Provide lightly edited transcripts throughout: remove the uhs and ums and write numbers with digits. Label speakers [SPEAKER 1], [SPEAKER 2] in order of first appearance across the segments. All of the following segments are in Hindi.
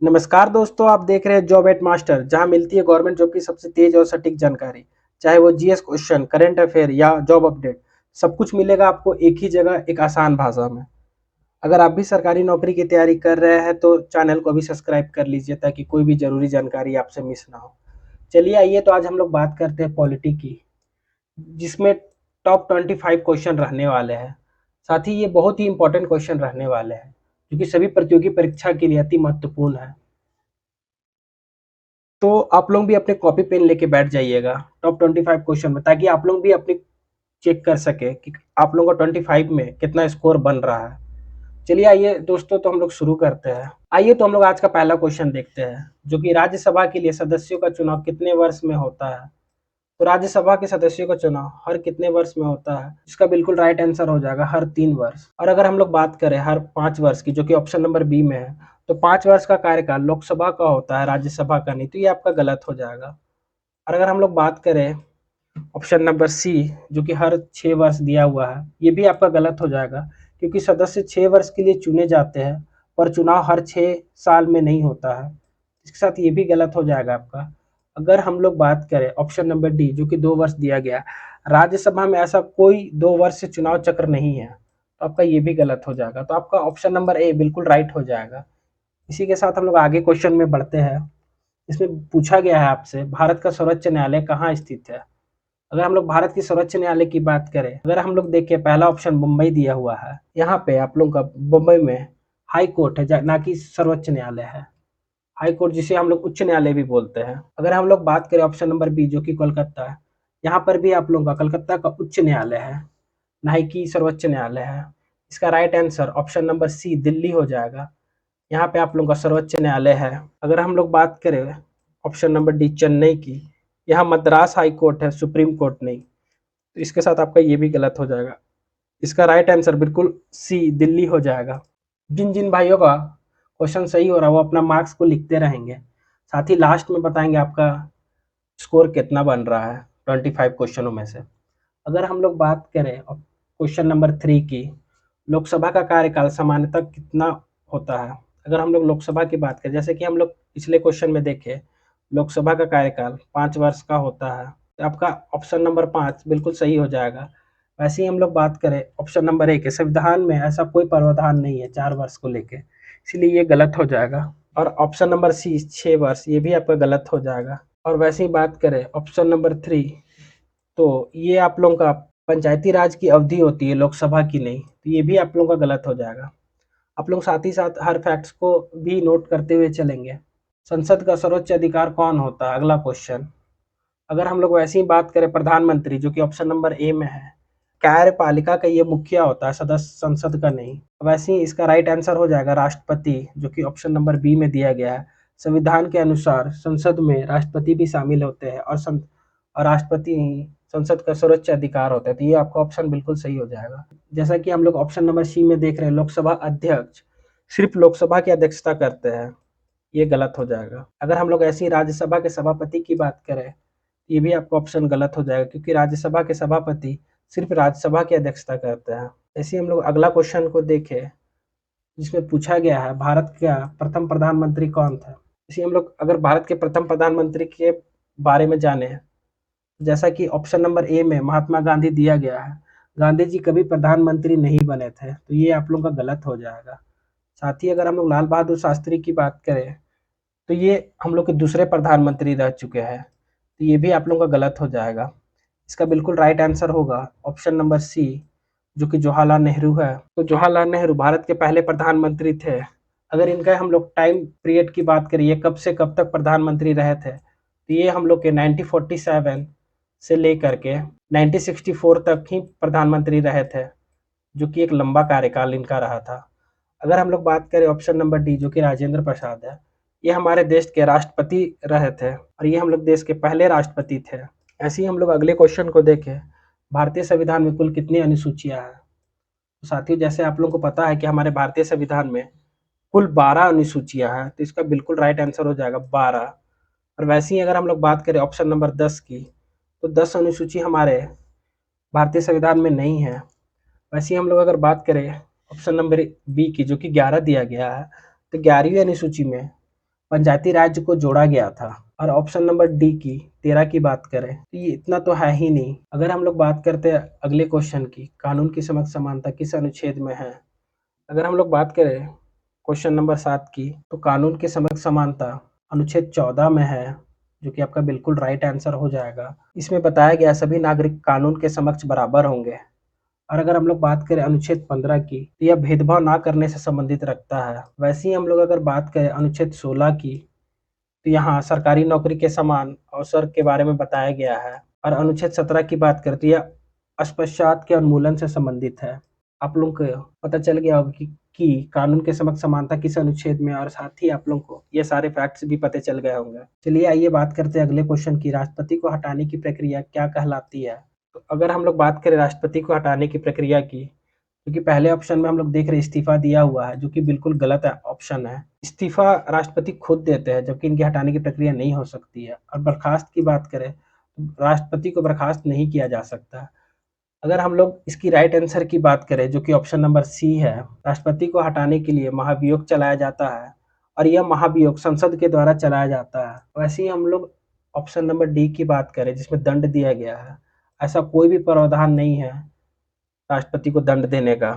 [SPEAKER 1] नमस्कार दोस्तों, आप देख रहे हैं जॉब एट मास्टर, जहां मिलती है गवर्नमेंट जॉब की सबसे तेज और सटीक जानकारी। चाहे वो जीएस क्वेश्चन, करंट अफेयर या जॉब अपडेट, सब कुछ मिलेगा आपको एक ही जगह, एक आसान भाषा में। अगर आप भी सरकारी नौकरी की तैयारी कर रहे हैं तो चैनल को अभी सब्सक्राइब कर लीजिए ताकि कोई भी जरूरी जानकारी आपसे मिस ना हो। चलिए आइए, तो आज हम लोग बात करते हैं पॉलिटी की, जिसमें टॉप 25 क्वेश्चन रहने वाले हैं। साथ ही ये बहुत ही इंपॉर्टेंट क्वेश्चन रहने वाले हैं, क्योंकि सभी प्रतियोगी परीक्षा के लिए अति महत्वपूर्ण है। तो आप लोग भी अपने कॉपी पेन लेके बैठ जाइएगा टॉप 25 क्वेश्चन में, ताकि आप लोग भी अपनी चेक कर सके कि आप लोगों का 25 में कितना स्कोर बन रहा है। चलिए आइए दोस्तों, तो हम लोग शुरू करते हैं। आइए, तो हम लोग आज का पहला क्वेश्चन देखते हैं, जो कि राज्यसभा के लिए सदस्यों का चुनाव कितने वर्ष में होता है। तो राज्यसभा के सदस्यों का चुनाव हर कितने वर्ष में होता है? इसका बिल्कुल राइट आंसर हो जाएगा हर 3 वर्ष। और अगर हम लोग बात करें हर 5 वर्ष की, जो कि ऑप्शन नंबर बी में है, तो 5 वर्ष का कार्यकाल लोकसभा का होता है, राज्यसभा का नहीं, तो ये आपका गलत हो जाएगा। और अगर हम लोग बात करें ऑप्शन नंबर सी, जो कि हर 6 वर्ष दिया हुआ है, ये भी आपका गलत हो जाएगा, क्योंकि सदस्य 6 वर्ष के लिए चुने जाते हैं, पर चुनाव हर 6 साल में नहीं होता है। इसके साथ ये भी गलत हो जाएगा आपका। अगर हम लोग बात करें ऑप्शन नंबर डी, जो कि 2 वर्ष दिया गया, राज्यसभा में ऐसा कोई 2 वर्ष से चुनाव चक्र नहीं है, तो आपका ये भी गलत हो जाएगा। तो आपका ऑप्शन नंबर ए बिल्कुल राइट हो जाएगा। इसी के साथ हम लोग आगे क्वेश्चन में बढ़ते हैं। इसमें पूछा गया है आपसे, भारत का सर्वोच्च न्यायालय कहाँ स्थित है। अगर हम लोग भारत की सर्वोच्च न्यायालय की बात करें, अगर हम लोग देखें, पहला ऑप्शन मुंबई दिया हुआ है। यहाँ पे आप लोग का मुंबई में हाई कोर्ट है, ना कि सर्वोच्च न्यायालय है। हाई कोर्ट जिसे हम लोग उच्च न्यायालय भी बोलते हैं। अगर हम लोग बात करें ऑप्शन नंबर बी, जो कि कोलकाता है, यहाँ पर भी आप लोगों का कलकत्ता का उच्च न्यायालय है, ना ही कि सर्वोच्च न्यायालय है। इसका right answer option number C Delhi हो जाएगा। यहाँ पे आप लोगों का सर्वोच्च न्यायालय है। अगर हम लोग बात करें ऑप्शन नंबर डी चेन्नई की, यहाँ मद्रास हाई कोर्ट है, सुप्रीम कोर्ट नहीं, तो इसके साथ आपका ये भी गलत हो जाएगा। इसका राइट आंसर बिल्कुल सी दिल्ली हो जाएगा। जिन जिन भाइयों का क्वेश्चन सही हो रहा है वो अपना मार्क्स को लिखते रहेंगे, साथ ही लास्ट में बताएंगे आपका स्कोर कितना बन रहा है 25 क्वेश्चनों में से। अगर हम लोग बात करें क्वेश्चन नंबर 3 की, लोकसभा का कार्यकाल सामान्यतः कितना होता है। अगर हम लोग लोकसभा की बात करें, जैसे कि हम लोग पिछले क्वेश्चन में देखे, लोकसभा का कार्यकाल 5 वर्ष का होता है, तो आपका ऑप्शन नंबर 5 बिल्कुल सही हो जाएगा। वैसे ही हम लोग बात करें ऑप्शन नंबर 1 के, संविधान में ऐसा कोई प्रावधान नहीं है 4 वर्ष को लेके, इसलिए ये गलत हो जाएगा। और ऑप्शन नंबर सी 6 वर्ष, ये भी आपका गलत हो जाएगा। और वैसे ही बात करें ऑप्शन नंबर 3, तो ये आप लोगों का पंचायती राज की अवधि होती है, लोकसभा की नहीं, तो ये भी आप लोगों का गलत हो जाएगा। आप लोग साथ ही साथ हर फैक्ट्स को भी नोट करते हुए चलेंगे। संसद का सर्वोच्च अधिकार कौन होता है, अगला क्वेश्चन। अगर हम लोग वैसे ही बात करें प्रधानमंत्री, जो कि ऑप्शन नंबर ए में है, कार्यपालिका का ये मुखिया होता है, सदस्य संसद का नहीं। वैसे ही इसका राइट आंसर हो जाएगा राष्ट्रपति, जो कि ऑप्शन नंबर बी में दिया गया है। संविधान के अनुसार संसद में राष्ट्रपति भी शामिल होते हैं, और राष्ट्रपति ही संसद का सर्वोच्च अधिकार होता है, तो ये आपका ऑप्शन बिल्कुल सही हो जाएगा। जैसा कि हम लोग ऑप्शन नंबर सी में देख रहे हैं, लोकसभा अध्यक्ष सिर्फ लोकसभा की अध्यक्षता करते हैं, ये गलत हो जाएगा। अगर हम लोग ऐसी राज्यसभा के सभापति की बात करें, ये भी आपका ऑप्शन गलत हो जाएगा, क्योंकि राज्यसभा के सभापति सिर्फ राज्यसभा की अध्यक्षता करते हैं। ऐसे ही हम लोग अगला क्वेश्चन को देखें, जिसमें पूछा गया है भारत का प्रथम प्रधानमंत्री कौन था। इसी हम लोग अगर भारत के प्रथम प्रधानमंत्री के बारे में जाने, जैसा कि ऑप्शन नंबर ए में महात्मा गांधी दिया गया है, गांधी जी कभी प्रधानमंत्री नहीं बने थे, तो ये आप लोगों का गलत हो जाएगा। साथ ही अगर हम लोग लाल बहादुर शास्त्री की बात करें, तो ये हम लोग के दूसरे प्रधानमंत्री रह चुके हैं, तो ये भी आप लोगों का गलत हो जाएगा। इसका बिल्कुल राइट आंसर होगा ऑप्शन नंबर सी, जो कि जवाहरलाल नेहरू है। तो जवाहरलाल नेहरू भारत के पहले प्रधानमंत्री थे। अगर इनका हम लोग टाइम पीरियड की बात करें, ये कब से कब तक प्रधानमंत्री रहे थे, तो ये हम लोग के 1947 से लेकर के 1964 तक ही प्रधानमंत्री रहे थे, जो कि एक लंबा कार्यकाल इनका रहा था। अगर हम लोग बात करें ऑप्शन नंबर डी, जो कि राजेंद्र प्रसाद है, ये हमारे देश के राष्ट्रपति रहे थे, और ये हम लोग देश के पहले राष्ट्रपति थे। ऐसे ही हम लोग अगले क्वेश्चन को देखें, भारतीय संविधान में कुल कितनी अनुसूचियां हैं। तो साथियों, जैसे आप लोगों को पता है कि हमारे भारतीय संविधान में कुल 12 अनुसूचियां हैं, तो इसका बिल्कुल राइट आंसर हो जाएगा 12। और वैसे ही अगर हम लोग बात करें ऑप्शन नंबर 10 की, तो 10 अनुसूची हमारे भारतीय संविधान में नहीं है। वैसे ही हम लोग अगर बात करें ऑप्शन नंबर बी की, जो कि 11 दिया गया है, तो 11वीं अनुसूची में पंचायती राज्य को जोड़ा गया था। और ऑप्शन नंबर डी की 13 की बात करें तो ये इतना तो है ही नहीं। अगर हम लोग बात करते हैं अगले क्वेश्चन की, कानून की समक्ष समानता किस अनुच्छेद में है? अगर हम लोग बात करें क्वेश्चन नंबर 7 की, तो कानून की समक्ष समानता अनुच्छेद 14 में है, जो कि आपका बिल्कुल राइट आंसर हो जाएगा। इसमें बताया गया सभी नागरिक कानून के समक्ष बराबर होंगे। और अगर हम लोग बात करें अनुच्छेद 15 की, तो यह भेदभाव ना करने से संबंधित रखता है। वैसे ही हम लोग अगर बात करें अनुच्छेद 16 की, तो यहाँ सरकारी नौकरी के समान अवसर के बारे में बताया गया है। और अनुच्छेद 17 की बात करें तो यह अस्पृश्यता के उन्मूलन से संबंधित है। आप लोगों को पता चल गया होगा कि कानून के समक्ष समानता किस अनुच्छेद में, और साथ ही आप लोगों को ये सारे फैक्ट्स भी पता चल गए होंगे। चलिए आइए बात करते हैं अगले क्वेश्चन की, राष्ट्रपति को हटाने की प्रक्रिया क्या कहलाती है? तो अगर हम लोग बात करें राष्ट्रपति को हटाने की प्रक्रिया की, क्योंकि पहले ऑप्शन में हम लोग देख रहे हैं इस्तीफा दिया हुआ है, जो कि बिल्कुल गलत ऑप्शन है। इस्तीफा राष्ट्रपति खुद देते हैं, जबकि इनके हटाने की प्रक्रिया नहीं हो सकती है। और बर्खास्त की बात करें तो राष्ट्रपति को बर्खास्त नहीं किया जा सकता। अगर हम लोग इसकी राइट आंसर की बात करें, जो कि ऑप्शन नंबर सी है, राष्ट्रपति को हटाने के लिए महाभियोग चलाया जाता है, और यह महाभियोग संसद के द्वारा चलाया जाता है। वैसे ही हम लोग ऑप्शन नंबर डी की बात करें, जिसमें दंड दिया गया है, ऐसा कोई भी प्रावधान नहीं है राष्ट्रपति को दंड देने का।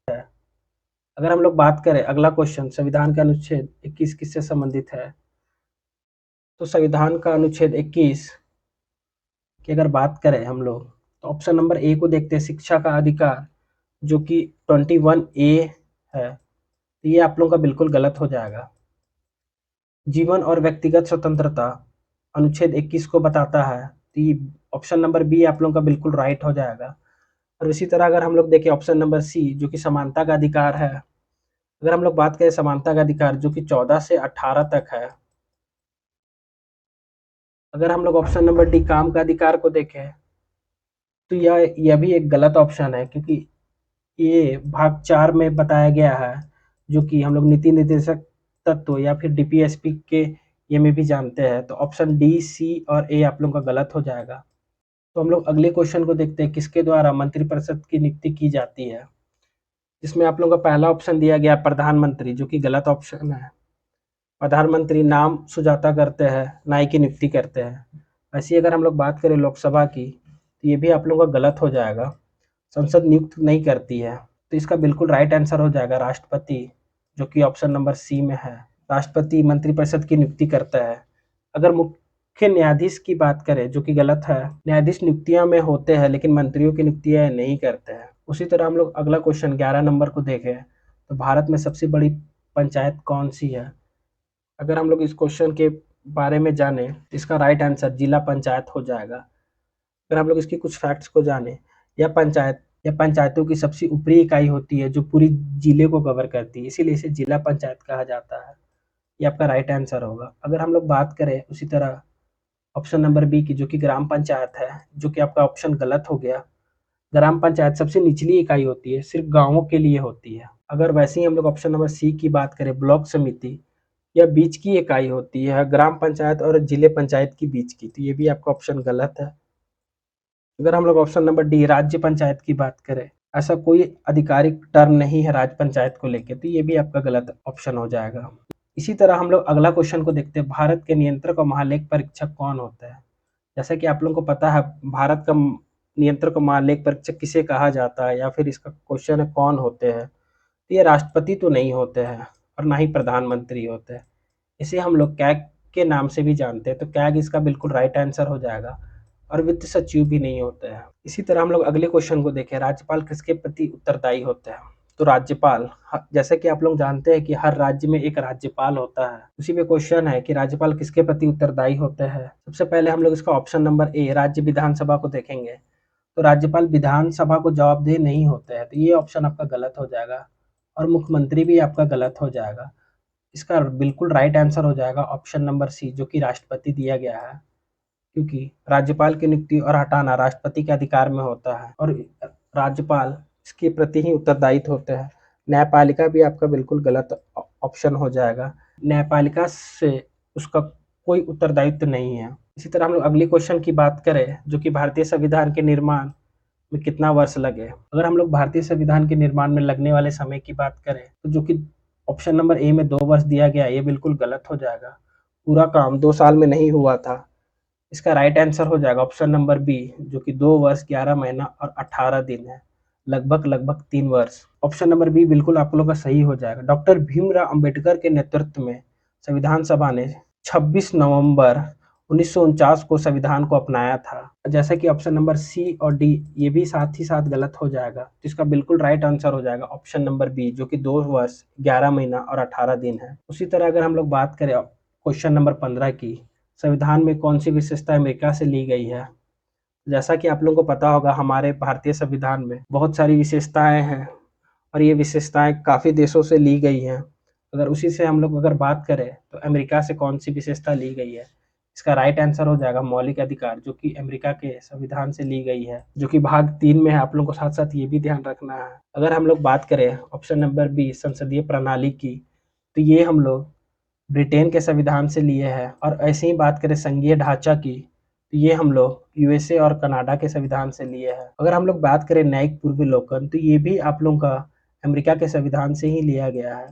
[SPEAKER 1] अगर हम लोग बात करें अगला क्वेश्चन, संविधान का अनुच्छेद 21 किससे संबंधित है? तो संविधान का अनुच्छेद 21 की अगर बात करें हम लोग, तो ऑप्शन नंबर ए को देखते हैं, शिक्षा का अधिकार, जो कि 21A है। तो ये आप लोगों का बिल्कुल गलत हो जाएगा। जीवन और व्यक्तिगत स्वतंत्रता अनुच्छेद 21 को बताता है, तो ये ऑप्शन नंबर बी आप लोगों का बिल्कुल राइट हो जाएगा। और इसी तरह अगर हम लोग देखें ऑप्शन नंबर सी, जो कि समानता का अधिकार है। अगर हम लोग बात करें समानता का अधिकार, जो कि 14 से 18 तक है। अगर हम लोग ऑप्शन नंबर डी काम का अधिकार को देखें, तो यह भी एक गलत ऑप्शन है, क्योंकि ये भाग 4 में बताया गया है, जो कि हम लोग नीति निर्देशक तत्व या फिर डीपीएसपी के ये में भी जानते हैं। तो ऑप्शन डी, सी और ए आप लोगों का गलत हो जाएगा। तो हम लोग अगले क्वेश्चन को देखते हैं, किसके द्वारा मंत्रिपरिषद की नियुक्ति की जाती है? जिसमें आप लोगों का पहला ऑप्शन दिया गया प्रधानमंत्री, जो कि गलत ऑप्शन है। प्रधानमंत्री नाम सुझाता करते हैं, ना ही की नियुक्ति करते हैं। ऐसी अगर हम लोग बात करें लोकसभा की, तो ये भी आप लोगों का गलत हो जाएगा। संसद नियुक्त नहीं करती है। तो इसका बिल्कुल राइट आंसर हो जाएगा राष्ट्रपति, जो कि ऑप्शन नंबर सी में है। राष्ट्रपति मंत्रिपरिषद की नियुक्ति करता है। अगर मुख्य न्यायाधीश की बात करें, जो कि गलत है, न्यायाधीश नियुक्तियां में होते हैं लेकिन मंत्रियों की नियुक्तियां नहीं करते हैं। उसी तरह हम लोग अगला क्वेश्चन 11 नंबर को देखें, तो भारत में सबसे बड़ी पंचायत कौन सी है? अगर हम लोग इस क्वेश्चन के बारे में जाने, इसका राइट आंसर जिला पंचायत हो जाएगा। अगर हम लोग इसकी कुछ फैक्ट्स को जाने, यह पंचायतों की सबसे ऊपरी इकाई होती है, जो पूरी जिले को कवर करती है, इसीलिए इसे जिला पंचायत कहा जाता है। ये आपका राइट आंसर होगा। अगर हम लोग बात करें उसी तरह ऑप्शन नंबर बी की, जो कि ग्राम पंचायत है, जो कि आपका ऑप्शन गलत हो गया। ग्राम पंचायत सबसे निचली इकाई होती है, सिर्फ गांवों के लिए होती है। अगर वैसे ही हम लोग ऑप्शन नंबर सी की बात करें, ब्लॉक समिति, यह बीच की इकाई होती है ग्राम पंचायत और जिले पंचायत की बीच की। तो ये भी आपका ऑप्शन गलत है। अगर हम लोग ऑप्शन नंबर डी राज्य पंचायत की बात करें, ऐसा कोई आधिकारिक टर्म नहीं है राज्य पंचायत को लेकर, तो ये भी आपका गलत ऑप्शन हो जाएगा। इसी तरह हम लोग अगला क्वेश्चन को देखते हैं, भारत के नियंत्रक और महालेख परीक्षक कौन होता है? जैसा कि आप लोगों को पता है, भारत का नियंत्रक और महालेख परीक्षक किसे कहा जाता है, या फिर इसका क्वेश्चन है कौन होते हैं? तो ये राष्ट्रपति तो नहीं होते हैं, और ना ही प्रधानमंत्री होते हैं। इसे हम लोग कैग के नाम से भी जानते हैं। तो कैग इसका बिल्कुल राइट आंसर हो जाएगा। और वित्त सचिव भी नहीं होते हैं। इसी तरह हम लोग अगले क्वेश्चन को देखें, राज्यपाल किसके प्रति उत्तरदायी होते हैं? तो राज्यपाल, जैसे कि आप लोग जानते हैं कि हर राज्य में एक राज्यपाल होता है, उसी पे क्वेश्चन है कि राज्यपाल किसके प्रति उत्तरदायी होते हैं। सबसे पहले हम लोग इसका ऑप्शन नंबर ए राज्य विधानसभा को देखेंगे। तो राज्यपाल विधानसभा को जवाबदेह नहीं होते हैं, तो ये ऑप्शन आपका गलत हो जाएगा। और मुख्यमंत्री भी आपका गलत हो जाएगा। इसका बिल्कुल राइट आंसर हो जाएगा ऑप्शन नंबर सी, जो कि राष्ट्रपति दिया गया है, क्योंकि राज्यपाल की नियुक्ति और हटाना राष्ट्रपति के अधिकार में होता है, और राज्यपाल इसके प्रति ही उत्तरदायित्व होते हैं। न्यायपालिका भी आपका बिल्कुल गलत ऑप्शन हो जाएगा। न्यायपालिका से उसका कोई उत्तरदायित्व नहीं है। इसी तरह हम लोग अगले क्वेश्चन की बात करें, जो कि भारतीय संविधान के निर्माण में कितना वर्ष लगे। अगर हम लोग भारतीय संविधान के निर्माण में लगने वाले समय की बात करें, तो जो कि ऑप्शन नंबर ए में 2 वर्ष दिया गया, ये बिल्कुल गलत हो जाएगा। पूरा काम 2 साल में नहीं हुआ था। इसका राइट आंसर हो जाएगा ऑप्शन नंबर बी, जो कि 2 वर्ष 11 महीना और 18 दिन है, लगभग 3 वर्ष। ऑप्शन नंबर बी बिल्कुल आप लोगों का सही हो जाएगा। डॉक्टर भीमराव अंबेडकर के नेतृत्व में संविधान सभा ने 26 नवंबर 1949 को संविधान को अपनाया था। जैसा कि ऑप्शन नंबर सी और डी ये भी साथ ही साथ गलत हो जाएगा, तो इसका बिल्कुल राइट आंसर हो जाएगा ऑप्शन नंबर बी, जो कि 2 वर्ष 11 महीना और 18 दिन है। उसी तरह अगर हम लोग बात करें क्वेश्चन नंबर 15 की, संविधान में कौन सी विशेषता अमेरिका से ली गई है? जैसा कि आप लोगों को पता होगा, हमारे भारतीय संविधान में बहुत सारी विशेषताएं हैं और ये विशेषताएं काफ़ी देशों से ली गई हैं। अगर उसी से हम लोग अगर बात करें तो अमेरिका से कौन सी विशेषता ली गई है? इसका राइट आंसर हो जाएगा मौलिक अधिकार, जो कि अमेरिका के संविधान से ली गई है, जो कि भाग 3 में है। आप लोगों को साथ साथ ये भी ध्यान रखना है। अगर हम लोग बात करें ऑप्शन नंबर बी संसदीय प्रणाली की, तो ये हम लोग ब्रिटेन के संविधान से लिए हैं। और ऐसे ही बात करें संघीय ढांचा की, तो ये हम लोग यूएसए और कनाडा के संविधान से लिए हैं। अगर हम लोग बात करें न्यायिक पूर्वावलोकन, तो ये भी आप लोगों का अमेरिका के संविधान से ही लिया गया है।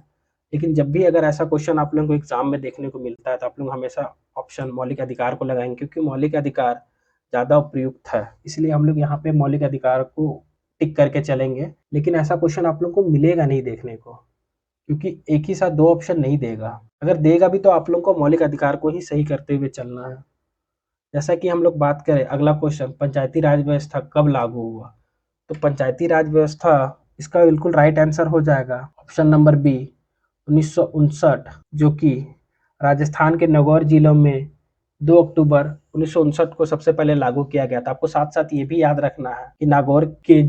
[SPEAKER 1] लेकिन जब भी अगर ऐसा क्वेश्चन आप लोगों को एग्जाम में देखने को मिलता है, तो आप लोग हमेशा ऑप्शन मौलिक अधिकार को लगाएंगे, क्योंकि मौलिक अधिकार ज़्यादा उपयुक्त है। इसलिए हम लोग यहाँ पे मौलिक अधिकार को टिक करके चलेंगे। लेकिन ऐसा क्वेश्चन आप लोग को मिलेगा नहीं देखने को, क्योंकि एक ही साथ 2 ऑप्शन नहीं देगा। अगर देगा भी तो आप लोग को मौलिक अधिकार को ही सही करते हुए चलना है। जैसा कि हम लोग बात करें अगला क्वेश्चन, पंचायती राज व्यवस्था कब लागू हुआ? तो पंचायती राज व्यवस्था, इसका बिल्कुल राइट आंसर हो जाएगा ऑप्शन नंबर बी 1959, जो कि राजस्थान के नागौर जिलों में 2 अक्टूबर 1959 को सबसे पहले लागू किया गया था। आपको साथ-साथ ये भी याद रखना है कि नागौर के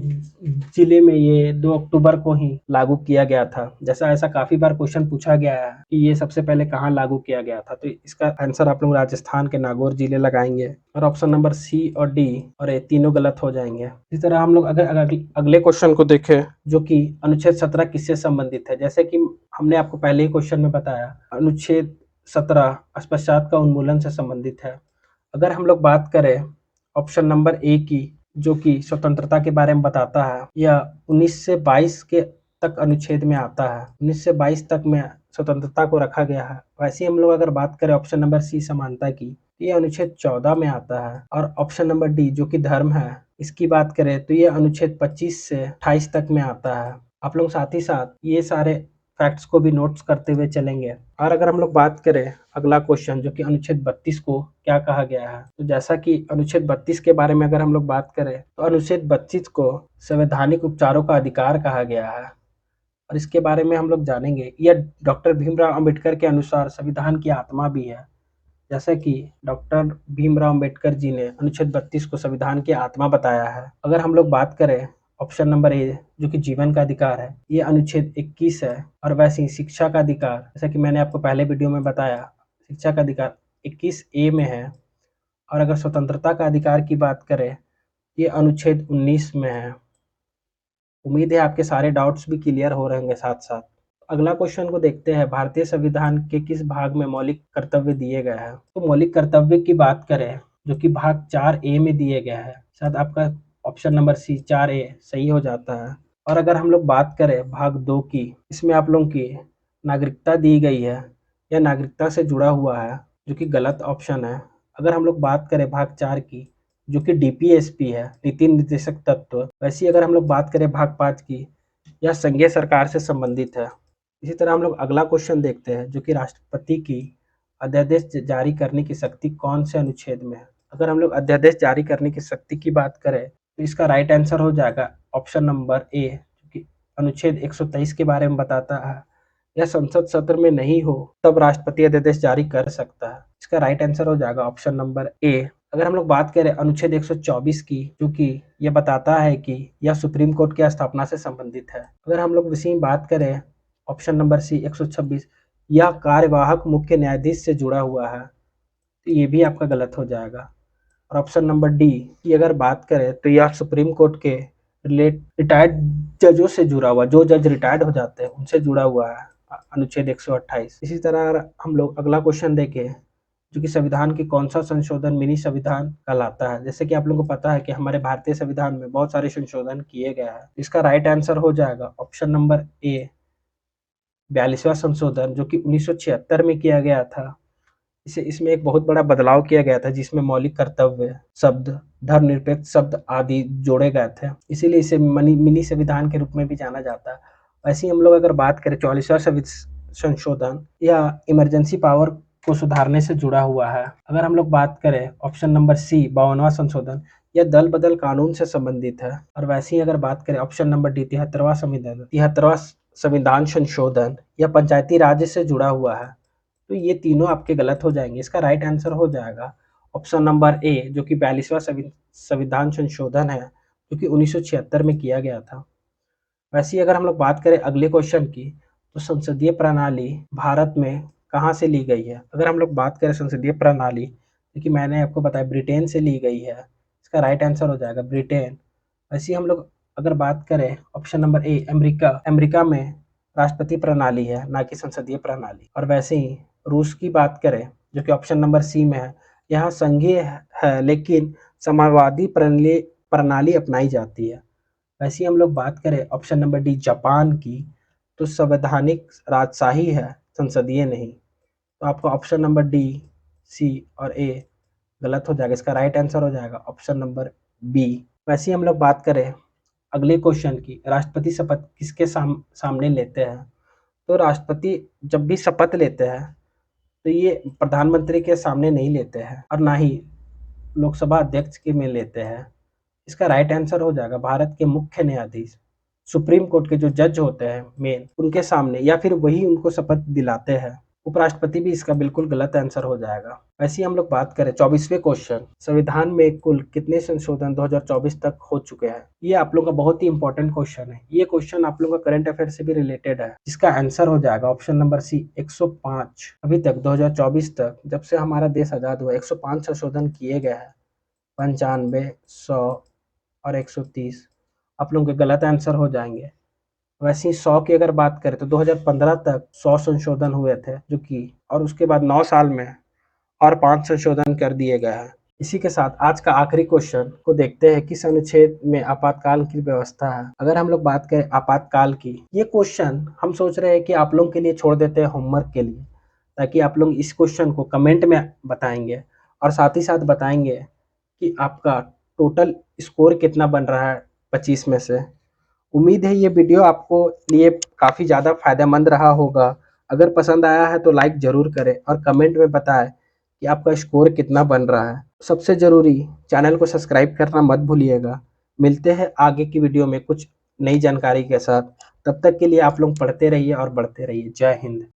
[SPEAKER 1] जिले में ये 2 अक्टूबर को ही लागू किया गया था। जैसा ऐसा काफ़ी बार क्वेश्चन पूछा गया है कि ये सबसे पहले कहाँ लागू किया गया था, तो इसका आंसर आप लोग राजस्थान के नागौर जिले लगाएँगे और ऑप्शन नंबर सी और डी और ये तीनों गलत हो जाएँगे। इसी तरह हम लोग अगर अगले क्वेश्चन को देखें, जो कि अनुच्छेद 17 किससे संबंधित है? जैसे कि हमने आपको पहले ही क्वेश्चन में बताया, अनुच्छेद 17 अस्पृश्यता का उन्मूलन से संबंधित है। अगर हम लोग बात करें ऑप्शन नंबर ए की, जो कि स्वतंत्रता के बारे में बताता है, यह 19 से 22 के तक अनुच्छेद में आता है। 19 से 22 तक में स्वतंत्रता को रखा गया है। वैसे ही हम लोग अगर बात करें ऑप्शन नंबर सी समानता की, ये अनुच्छेद 14 में आता है। और ऑप्शन नंबर डी जो कि धर्म है, इसकी बात करें तो ये अनुच्छेद 25 से 28 तक में आता है। आप लोग साथ ही साथ ये सारे फैक्ट्स को भी नोट्स करते हुए चलेंगे। और अगर हम लोग बात करें अगला क्वेश्चन, जो कि अनुच्छेद 32 को क्या कहा गया है, तो जैसा कि अनुच्छेद 32 के बारे में अगर हम लोग बात करें तो अनुच्छेद 32 को संवैधानिक उपचारों का अधिकार कहा गया है। और इसके बारे में हम लोग जानेंगे। यह डॉक्टर भीमराव अंबेडकर के अनुसार संविधान की आत्मा भी है। जैसा कि डॉक्टर भीमराव अंबेडकर जी ने अनुच्छेद 32 को संविधान की आत्मा बताया है। अगर हम लोग बात करें ऑप्शन नंबर ए, जो कि जीवन का अधिकार है, ये अनुच्छेद 21 है। और वैसे ही शिक्षा का अधिकार, जैसा कि मैंने आपको पहले वीडियो में बताया, शिक्षा का अधिकार 21 ए में है। और अगर स्वतंत्रता का अधिकार की बात करें, ये अनुच्छेद 19 में है। उम्मीद है आपके सारे डाउट्स भी क्लियर हो रहे होंगे साथ साथ। अगला क्वेश्चन को देखते हैं, भारतीय संविधान के किस भाग में मौलिक कर्तव्य दिए गए हैं? तो मौलिक कर्तव्य की बात करें, जो कि भाग 4 ए में दिए गए हैं, शायद आपका ऑप्शन नंबर सी 4 ए सही हो जाता है। और अगर हम लोग बात करें भाग 2 की, इसमें आप लोगों की नागरिकता दी गई है, या नागरिकता से जुड़ा हुआ है, जो कि गलत ऑप्शन है। अगर हम लोग बात करें भाग 4 की, जो कि डीपीएसपी है, नीति निर्देशक तत्व, वैसे ही अगर हम लोग बात करें भाग 5 की, यह संघीय सरकार से संबंधित है। इसी तरह हम लोग अगला क्वेश्चन देखते हैं, जो कि राष्ट्रपति की अध्यादेश जारी करने की शक्ति कौन से अनुच्छेद में है? अगर हम लोग अध्यादेश जारी करने की शक्ति की बात करें, तो इसका राइट आंसर हो जाएगा ऑप्शन नंबर ए, जो कि अनुच्छेद 123 के बारे में बताता है। यह संसद सत्र में नहीं हो तब राष्ट्रपति अध्यादेश जारी कर सकता है। इसका राइट आंसर हो जाएगा ऑप्शन नंबर ए। अगर हम लोग बात करें अनुच्छेद 124 की, जो कि यह बताता है कि यह सुप्रीम कोर्ट की स्थापना से संबंधित है। अगर हम लोग इसी बात करें ऑप्शन नंबर सी 126, यह कार्यवाहक मुख्य न्यायाधीश से जुड़ा हुआ है, तो ये भी आपका गलत हो जाएगा। और ऑप्शन नंबर डी की अगर बात करें तो यह सुप्रीम कोर्ट के रिटायर्ड जजों से जुड़ा हुआ, जो जज रिटायर्ड हो जाते हैं उनसे जुड़ा हुआ है, अनुच्छेद 128। इसी तरह हम लोग अगला क्वेश्चन देखें, जो कि संविधान की कौन सा संशोधन मिनी संविधान कहलाता है? जैसे कि आप लोगों को पता है कि हमारे भारतीय संविधान में बहुत सारे संशोधन किए गए हैं। इसका राइट आंसर हो जाएगा ऑप्शन नंबर ए, 42वां संशोधन जो कि 1976 में किया गया था। इसमें एक बहुत बड़ा बदलाव किया गया था जिसमें मौलिक कर्तव्य शब्द, धर्मनिरपेक्ष शब्द आदि जोड़े गए थे। इसीलिए इसे मिनी संविधान के रूप में भी जाना जाता है। वैसे ही हम लोग अगर बात करें 44वां संशोधन, यह इमरजेंसी पावर को सुधारने से जुड़ा हुआ है। अगर हम लोग बात करें ऑप्शन नंबर सी 52वां संशोधन, यह दल बदल कानून से संबंधित है। और वैसे ही अगर बात करें ऑप्शन नंबर डी 73वां संविधान संशोधन, यह पंचायती राज से जुड़ा हुआ है। तो ये तीनों आपके गलत हो जाएंगे। इसका राइट आंसर हो जाएगा ऑप्शन नंबर ए जो कि 42वां संविधान संशोधन है जो कि 1976 में किया गया था। वैसे ही अगर हम लोग बात करें अगले क्वेश्चन की, तो संसदीय प्रणाली भारत में कहाँ से ली गई है? अगर हम लोग बात करें संसदीय प्रणाली, क्योंकि मैंने आपको बताया ब्रिटेन से ली गई है, इसका राइट आंसर हो जाएगा ब्रिटेन। वैसे ही हम लोग अगर बात करें ऑप्शन नंबर ए अमेरिका में राष्ट्रपति प्रणाली है, ना कि संसदीय प्रणाली। और वैसे ही रूस की बात करें जो कि ऑप्शन नंबर सी में है, यहाँ संघीय है लेकिन समाजवादी प्रणाली अपनाई जाती है। वैसे ही हम लोग बात करें ऑप्शन नंबर डी जापान की, तो संवैधानिक राजशाही है, संसदीय नहीं। तो आपका ऑप्शन नंबर डी, सी और ए गलत हो जाएगा। इसका राइट आंसर हो जाएगा ऑप्शन नंबर बी। वैसे ही हम लोग बात करें अगले क्वेश्चन की, राष्ट्रपति शपथ किसके सामने लेते हैं? तो राष्ट्रपति जब भी शपथ लेते हैं तो ये प्रधानमंत्री के सामने नहीं लेते हैं और ना ही लोकसभा अध्यक्ष के में लेते हैं। इसका राइट आंसर हो जाएगा भारत के मुख्य न्यायाधीश, सुप्रीम कोर्ट के जो जज होते हैं मेन, उनके सामने, या फिर वही उनको शपथ दिलाते हैं। उपराष्ट्रपति भी इसका बिल्कुल गलत आंसर हो जाएगा। वैसे ही हम लोग बात करें 24वें क्वेश्चन, संविधान में कुल कितने संशोधन 2024 तक हो चुके हैं? ये आप लोगों का बहुत ही इंपॉर्टेंट क्वेश्चन है। ये क्वेश्चन आप लोगों का करंट अफेयर से भी रिलेटेड है, जिसका आंसर हो जाएगा ऑप्शन नंबर सी 105। अभी तक 2024 तक, जब से हमारा देश आजाद हुआ, 105 संशोधन किए गए हैं। 95, 100 और 130 आप लोगों के गलत आंसर हो जाएंगे। वैसे ही 100 की अगर बात करें तो 2015 तक 100 संशोधन हुए थे, जो कि और उसके बाद 9 साल में और 5 संशोधन कर दिए गए हैं। इसी के साथ आज का आखिरी क्वेश्चन को देखते हैं, किस अनुच्छेद में आपातकाल की व्यवस्था है? अगर हम लोग बात करें आपातकाल की, ये क्वेश्चन हम सोच रहे हैं कि आप लोगों के लिए छोड़ देते हैं होमवर्क के लिए, ताकि आप लोग इस क्वेश्चन को कमेंट में बताएंगे और साथ ही साथ बताएंगे कि आपका टोटल स्कोर कितना बन रहा है 25 में से। उम्मीद है ये वीडियो आपको लिए काफ़ी ज़्यादा फायदेमंद रहा होगा। अगर पसंद आया है तो लाइक ज़रूर करें और कमेंट में बताएं कि आपका स्कोर कितना बन रहा है। सबसे ज़रूरी, चैनल को सब्सक्राइब करना मत भूलिएगा। मिलते हैं आगे की वीडियो में कुछ नई जानकारी के साथ। तब तक के लिए आप लोग पढ़ते रहिए और बढ़ते रहिए। जय हिंद।